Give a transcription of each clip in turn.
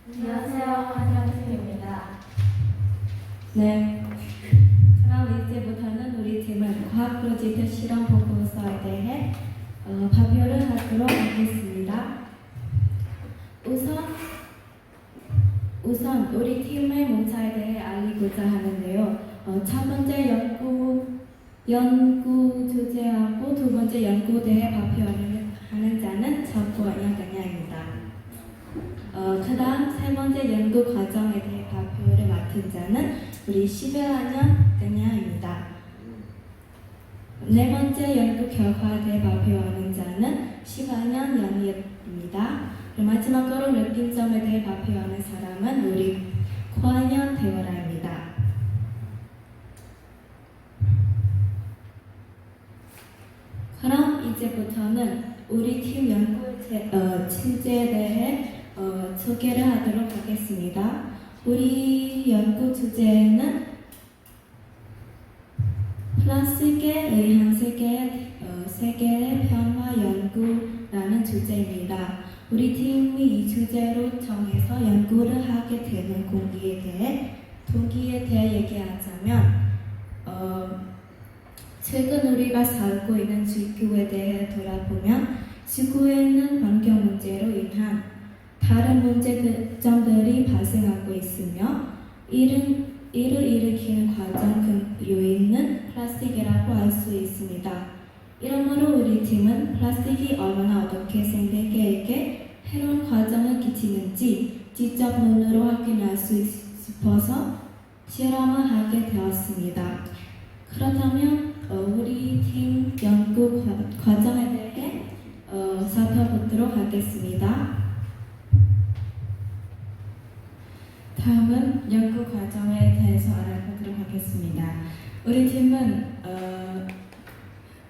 안녕하세요, 한영수입니다. 네. 그럼 이제부터는 우리 팀은 과학 프로젝트 실험 보고서에 대해 발표를 하도록 하겠습니다. 우선 우리 팀의 목차에 대해 알리고자 하는데요. 첫 번째 연구 주제하고 두 번째 연구에 대해 발표하는 자는 저고 양강양입니다. 그 다음 세 번째 연구 과정에 대해 발표를 맡은 자는 우리 11학년 그냥입니다. 네 번째 연구 결과에 대해 발표하는 자는 10학년 영희입니다. 마지막으로 느낀점에 대해 발표하는 사람은 우리 고학년 대화라입니다. 그럼 이제부터는 우리 팀 연구 취지에 대해 소개를 하도록 하겠습니다. 우리 연구 주제는 플라스틱에 의한 세계의 변화 연구라는 주제입니다. 우리 팀이 이 주제로 정해서 연구를 하게 되는 동기에 대해 얘기하자면 최근 우리가 살고 있는 지구에 대해 돌아보면 지구에는 환경 문제로 인한 다른 문제점들이 발생하고 있으며 이를 일으키는 과정 그 요인은 플라스틱이라고 할 수 있습니다. 이러므로 우리 팀은 플라스틱이 얼마나 어떻게 생태계에게 해로운 과정을 끼치는지 직접 눈으로 확인할 수 싶어서 실험을 하게 되었습니다. 그렇다면 우리 팀 연구 과정에 대해 살펴보도록 하겠습니다. 다음은 연구 과정에 대해서 알아보도록 하겠습니다. 우리 팀은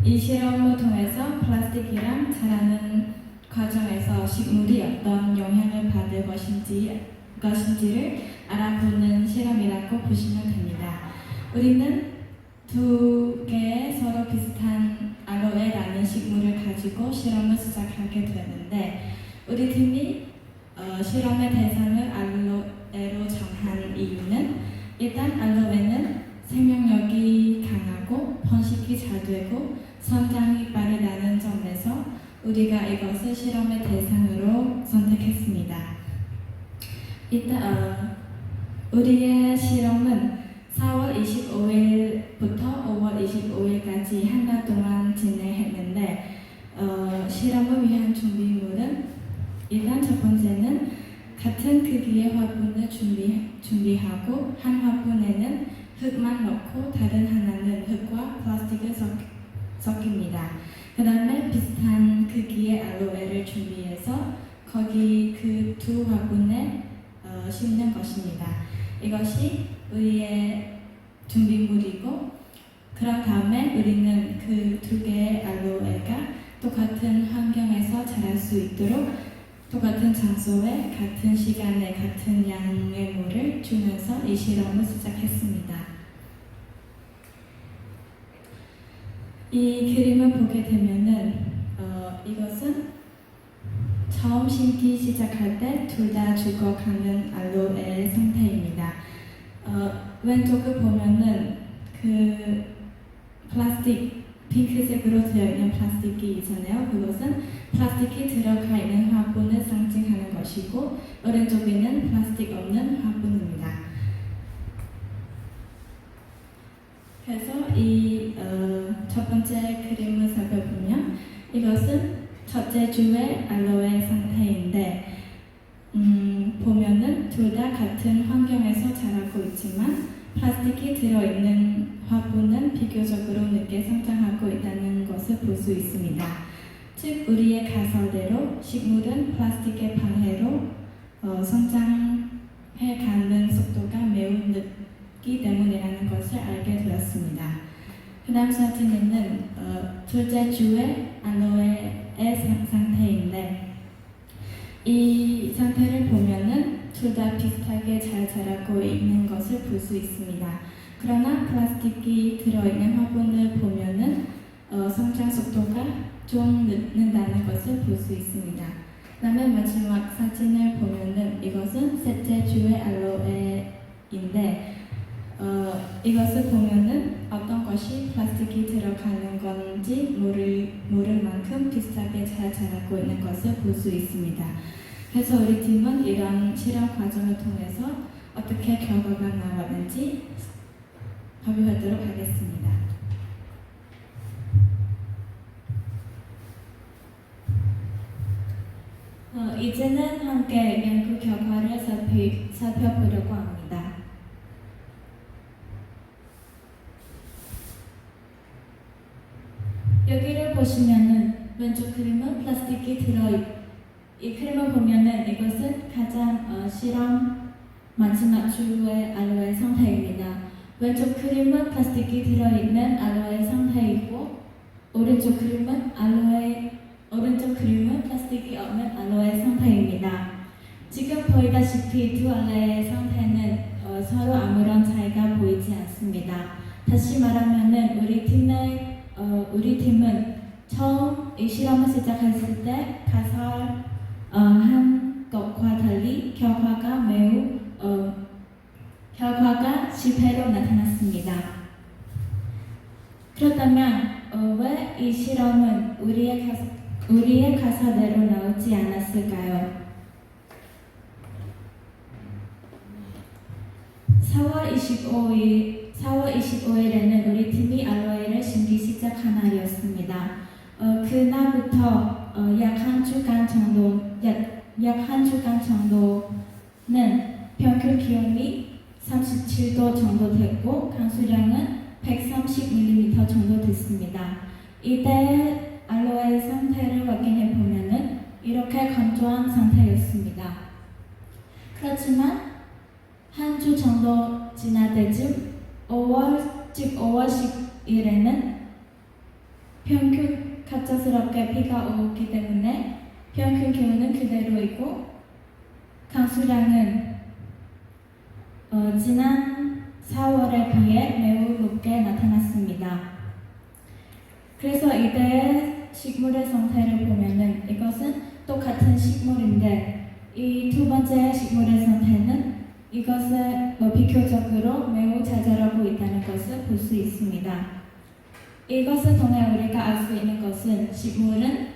이 실험을 통해서 플라스틱이랑 자라는 과정에서 식물이 어떤 영향을 받을 것인지를 알아보는 실험이라고 보시면 됩니다. 우리는 두 개의 서로 비슷한 알로에라는 식물을 가지고 실험을 시작하게 되는데 우리 팀이 실험의 대상을 알로에로 정한 이유는 일단 알로에는 생명력이 강하고 번식이 잘 되고 성장이 빠르다는 점에서 우리가 이것을 실험의 대상으로 선택했습니다. 일단 우리의 실험은 4월 25일부터 5월 25일까지 한 달 동안 진행했는데 실험을 위한 준비물은 일단 첫 번째는 같은 크기의 화분을 준비하고 한 화분에는 흙만 넣고 다른 하나는 흙과 플라스틱을 섞입니다. 그 다음에 비슷한 크기의 알로에를 준비해서 거기 그 두 화분에 심는 것입니다. 이것이 우리의 준비물이고 그런 다음에 우리는 그 두 개의 알로에가 똑같은 환경에서 자랄 수 있도록 똑같은 장소에 같은 시간에 같은 양의 물을 주면서 이 실험을 시작했습니다. 이 그림을 보게 되면은 이것은 처음 심기 시작할 때 둘 다 죽어가는 알로에의 상태입니다. 왼쪽을 보면은 그 플라스틱 핑크색으로 되어 있는 플라스틱이 있잖아요. 그것은 플라스틱이 들어가 있는 화분을 상징하는 것이고 오른쪽에는 플라스틱 없는 화분입니다. 그래서 이 첫 번째 그림을 살펴보면 이것은 첫째 주의 알로에 상태인데 보면은 둘 다 같은 환경에서 자라고 있지만 플라스틱이 들어있는 화분은 비교적으로 늦게 성장하고 있다는 것을 볼 수 있습니다. 즉 우리의 가설대로 식물은 플라스틱의 방해로 성장해가는 속도가 매우 늦기 때문이라는 것을 알게 되었습니다. 그 다음 사진에는 둘째 주의 알로에의 상태인데 이 상태를 보면은 둘 다 비슷하게 잘 자라고 있는 것을 볼 수 있습니다. 그러나 플라스틱이 들어있는 화분을 보면은 성장 속도가 좀 늦는다는 것을 볼 수 있습니다. 그다음에 마지막 사진을 보면은 이것은 이것을 보면은 어떤 것이 플라스틱이 들어가는 건지 모를 만큼 비슷하게 잘 자라고 있는 것을 볼 수 있습니다. 그래서 우리 팀은 이런 실험 과정을 통해서 어떻게 결과가 나왔는지 발표하도록 하겠습니다. 이제는 함께 연구 결과를 살펴보려고 합니다. 여기를 보시면은 왼쪽 그림은 플라스틱이 이 그림을 보면은 이것은 가장 실험 마지막 주의 알로에 상태입니다. 왼쪽 그림은 플라스틱이 들어있는 알로에 상태이고 오른쪽 그림은 플라스틱이 없는 알로에 상태입니다. 지금 보이다시피 두 알로에의 상태는 서로 아무런 차이가 보이지 않습니다. 다시 말하면은 우리 팀은 처음 이 실험을 시작했을 때 가설한 것과 달리 결과가 실패로 나타났습니다. 그렇다면 왜 이 실험은 우리의 가설대로 나오지 않았을까요? 4월 25일에는 우리 팀이 알로에를 심기 시작한 날이었습니다. 그날부터 약 한 주간 정도는 평균 기온이 37도 정도 됐고 강수량은 130mm 정도 됐습니다. 이때 알로에 상태를 확인해 보면은 이렇게 건조한 상태였습니다. 그렇지만 한 주 정도 지날 때쯤 5월 10일에는 갑작스럽게 비가 오기 때문에 평균 기온은 그대로이고 강수량은 지난 4월에 비해 매우 높게 나타났습니다. 그래서 이때 식물의 상태를 보면은 이것은 똑같은 식물인데 이 두 번째 식물의 상태는 이것을 비교적으로 매우 잘 자라고 있다는 것을 볼 수 있습니다. 이것을 통해 우리가 알 수 있는 것은 식물은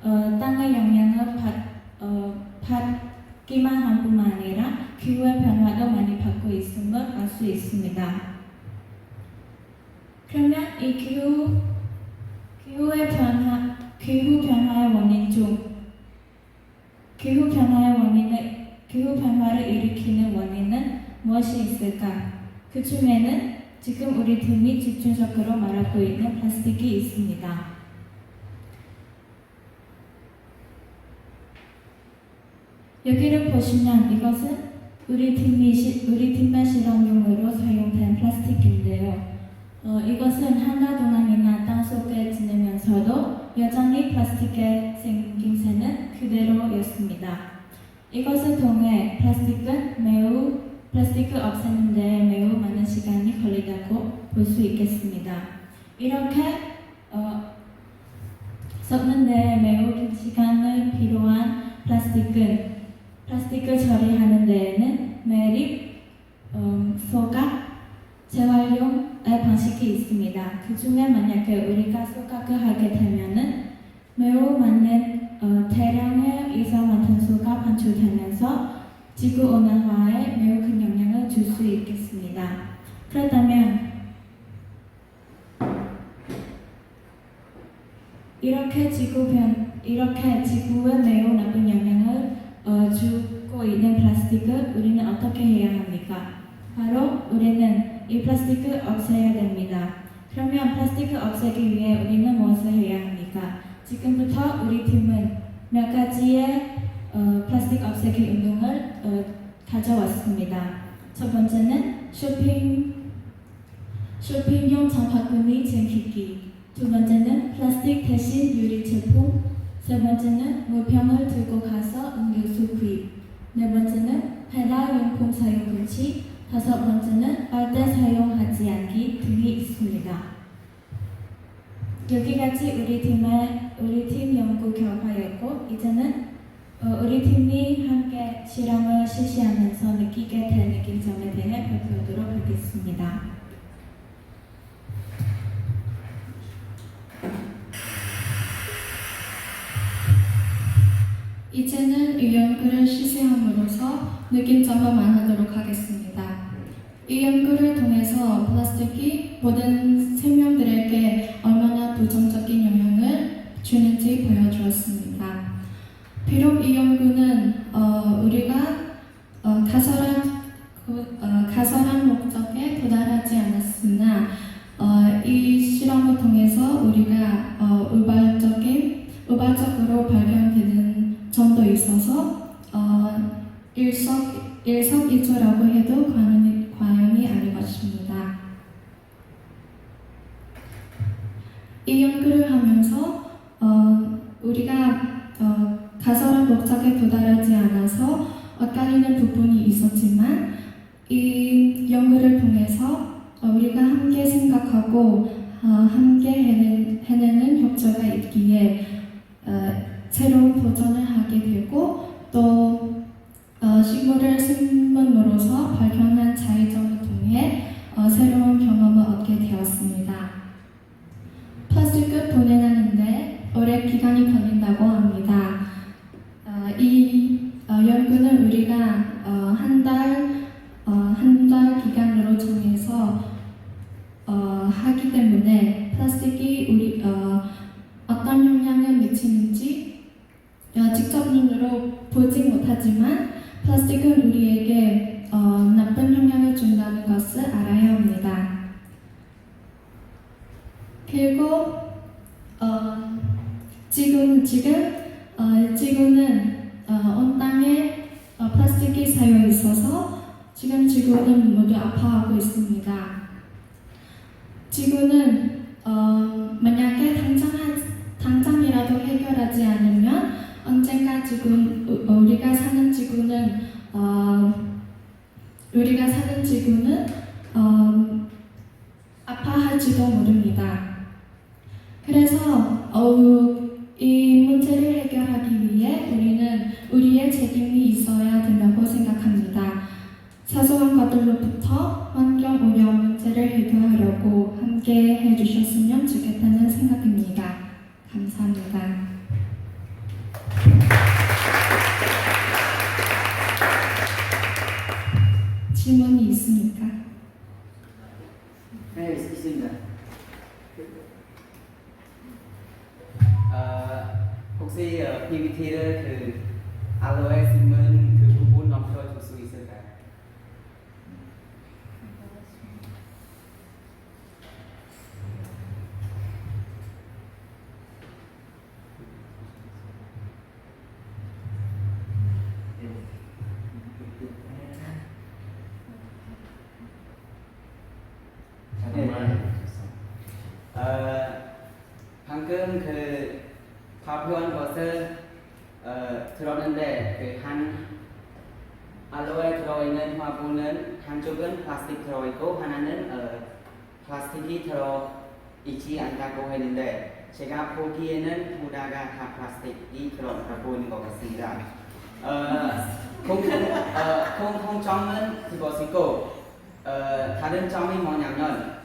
땅의 영향을 받기만 한 뿐만 아니라 기후의 변화도 많이 받고 있음을 알 수 있습니다. 그러면 이 기후 변화를 일으키는 원인은 무엇이 있을까? 그 중에는 지금 우리 팀이 집중적으로 말하고 있는 플라스틱이 있습니다. 여기를 보시면 이것은 우리 팀의 실험용으로 사용된 플라스틱인데요. 이것은 한달 동안이나 땅속에 지내면서도 여전히 플라스틱의 생김새는 그대로였습니다. 이것을 통해 플라스틱을 없애는 데 매우 많은 시간이 걸린다고 볼 수 있겠습니다. 이렇게 썩는 데 매우 긴 시간이 필요한 플라스틱을 처리하는 데에는 매립, 소각, 재활용의 방식이 있습니다. 그 중에 만약에 우리가 소각을 하게 되면은 매우 많은 대량의 이산화탄소가 방출되면서 지구온난화에 매우 큰 영향을 줄 수 있겠습니다. 그렇다면 이렇게 지구에 매우 나쁜 영향을 주고 있는 플라스틱을 우리는 어떻게 해야 합니까? 바로 우리는 이 플라스틱을 없애야 됩니다. 그러면 플라스틱을 없애기 위해 우리는 무엇을 해야 합니까? 지금부터 우리 팀은 몇 가지의 플라스틱 없애기 운동을 가져왔습니다. 첫 번째는 쇼핑용 장바구니 챙기기. 두 번째는 플라스틱 대신 유리 제품. 세 번째는 물병을 들고 가서 음료수 구입. 네 번째는 배달용품 사용 금지. 다섯 번째는 빨대 사용하지 않기 등이 있습니다. 여기까지 우리 팀 연구 결과였고 이제는 우리 팀이 함께 실험을 실시하면서 느끼게 된 느낀 점에 대해 발표하도록 하겠습니다. 느낀점만 하도록 하겠습니다. 이 연구를 통해서 플라스틱이 모든 생명들에게 얼마나 부정적인 영향을 주는지 보여주었습니다. 비록 이 연구는 우리가 가설한 목적에 도달하지 않았으나 이 실험을 통해서 우리가 우발적으로 발견되는 점도 있어서 일석이조라고 해도 과언이 아닌 것입니다. 이 연구를 하면서 우리가 가설한 목적에 도달하지 않아서 엇갈리는 부분이 있었지만 이 연구를 통해서 우리가 함께 생각하고 함께 해내는 협조가 있기에 새로운 도전을 하게 되고 또 식물을 심음으로써 발견한 차이점을 통해 새로운 경험을 얻게 되었습니다. 플라스틱을 분해하는데 오래 기간이 걸린다고 합니다. 이 연구는 우리가 한 달 기간으로 정해서 하기 때문에 플라스틱이 어떤 영향을 미치는지 직접 눈으로 보지 못하지만 플라스틱은 우리에게 나쁜 영향을 준다는 것을 알아야 합니다. 그리고 지구는 온 땅에 플라스틱이 쌓여 있어서 지금 지구는 모두 아파하고 있습니다. 지구는 만약에 당장이라도 해결하지 않으면 언젠가 우리가 사는 지구는 아파할지도 모릅니다. 그래서 이 문제를 해결하기 위해 우리는 우리의 책임이 있어야 된다고 생각합니다. 사소한 것들로부터 환경 오염 문제를 해결하려고 함께 해주셨으면 좋겠다는 생각입니다. 감사합니다. 질문이 있습니까? 네, 있습니다. 혹시 PPT를 알로에 심은 부분 넘겨줄 수 있을까요? 방금 발표한 것을 들었는데 한 알로에 들어있는 화분은 한쪽은 플라스틱 들어있고 하나는 플라스틱이 들어있지 않다고 했는데 제가 보기에는 둘 다가 다 플라스틱이 들어있다고 있는 것 같습니다. 공통점은 그것이고 다른 점이 뭐냐면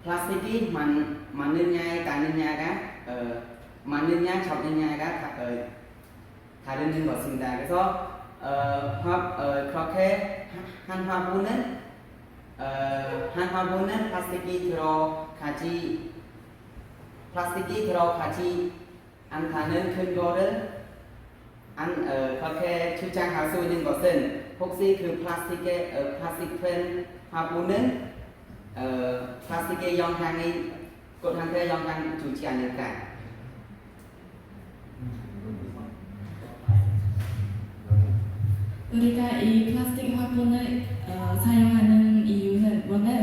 플라스틱이 맞느냐 따느냐가 맞느냐 적느냐가 다른 것입니다. 그래서 그렇게 한 화분은 플라스틱이 들어가지 않다는 근거를 그렇게 주장할 수 있는 것은 혹시 그 플라스틱 화분은 플라스틱의 영향이 꽃한테 영향 주지 않을까? 우리가 이 플라스틱 화분을 사용하는 이유는 원래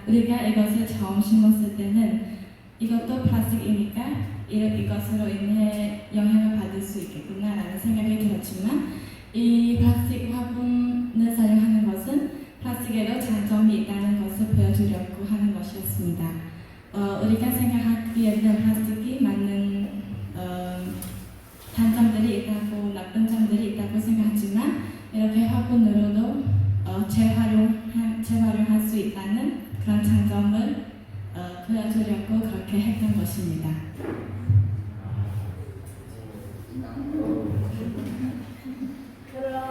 우리가 이것을 처음 심었을 때는 이것도 플라스틱이니까 이것으로 인해 영향을 받을 수 있겠구나라는 생각이 들었지만 이 플라스틱 화분을 사용하는 것은 플라스틱에도 장점이 있다는 것을 보여주려고 하는 것이었습니다. 우리가 생각하기에는 플라스틱이 많은 단점들이 있다고 나쁜 점들이 있다고 생각하지만 이렇게 화분으로도 재활용할 수 있다는 그런 장점을 보여주려고 그렇게 했던 것입니다. 그럼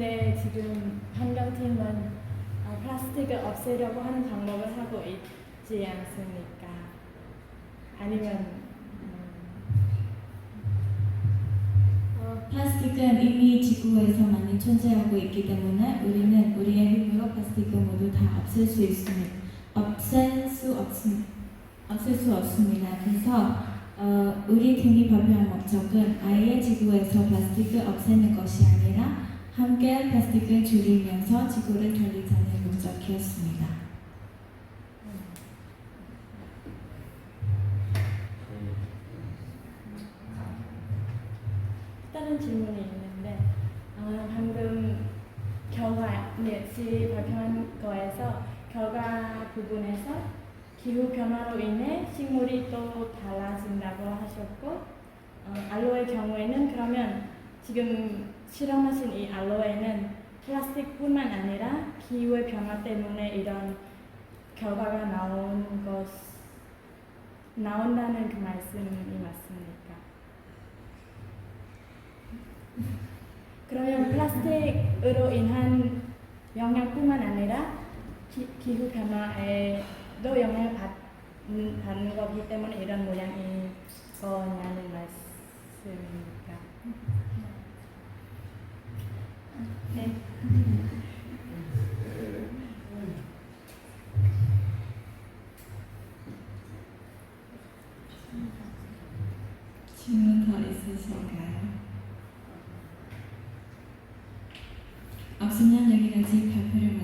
근데 지금 환경팀은 플라스틱을 없애려고 하는 방법을 하고 있지 않습니까? 아니면 플라스틱은 이미 지구에서 많이 존재하고 있기 때문에 우리는 우리의 힘으로 플라스틱을 모두 다 없앨 수 있습니다. 없앨 수 없습니다. 그래서 우리 팀이 발표한 목적은 아예 지구에서 플라스틱을 없애는 것이 아니라 함께 플라스틱을 줄이면서 지구를 달리자는 목적이었습니다. 다른 질문이 있는데 방금 결과 예시 발표한 거에서 결과 부분에서 기후 변화로 인해 식물이 또 달라진다고 하셨고 알로에 경우에는 그러면 지금 실험하신 이 알로에는 플라스틱뿐만 아니라 기후의 변화 때문에 이런 결과가 나온다는 그 말씀이 맞습니까? 그러면 플라스틱으로 인한 영향뿐만 아니라 기후 변화에도 영향을 받는 거기 때문에 이런 모양인 거냐는 말씀입니까? 네. 질문 더 있으실까요? 없으면 여기까지 발표를